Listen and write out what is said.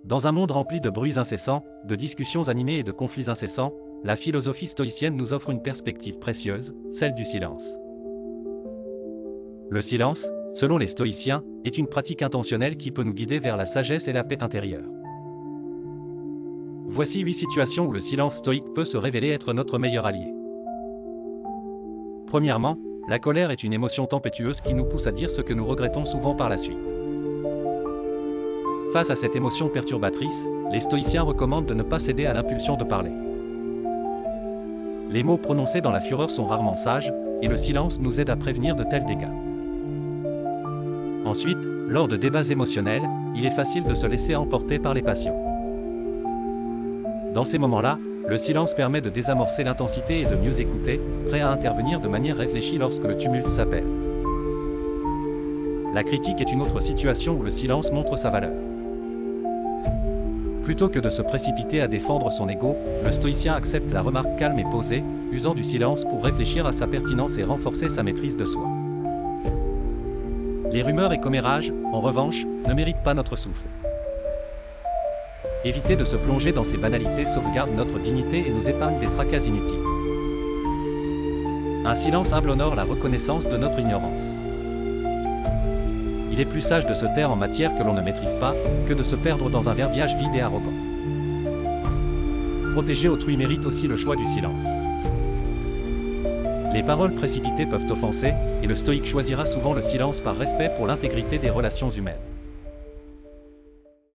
Dans un monde rempli de bruits incessants, de discussions animées et de conflits incessants, la philosophie stoïcienne nous offre une perspective précieuse, celle du silence. Le silence, selon les stoïciens, est une pratique intentionnelle qui peut nous guider vers la sagesse et la paix intérieure. Voici 8 situations où le silence stoïque peut se révéler être notre meilleur allié. Premièrement, la colère est une émotion tempétueuse qui nous pousse à dire ce que nous regrettons souvent par la suite. Face à cette émotion perturbatrice, les stoïciens recommandent de ne pas céder à l'impulsion de parler. Les mots prononcés dans la fureur sont rarement sages, et le silence nous aide à prévenir de tels dégâts. Ensuite, lors de débats émotionnels, il est facile de se laisser emporter par les passions. Dans ces moments-là, le silence permet de désamorcer l'intensité et de mieux écouter, prêt à intervenir de manière réfléchie lorsque le tumulte s'apaise. La critique est une autre situation où le silence montre sa valeur. Plutôt que de se précipiter à défendre son ego, le stoïcien accepte la remarque calme et posée, usant du silence pour réfléchir à sa pertinence et renforcer sa maîtrise de soi. Les rumeurs et commérages, en revanche, ne méritent pas notre souffle. Éviter de se plonger dans ces banalités sauvegarde notre dignité et nous épargne des tracas inutiles. Un silence humble honore la reconnaissance de notre ignorance. Il est plus sage de se taire en matière que l'on ne maîtrise pas, que de se perdre dans un verbiage vide et arrogant. Protéger autrui mérite aussi le choix du silence. Les paroles précipitées peuvent offenser, et le stoïque choisira souvent le silence par respect pour l'intégrité des relations humaines.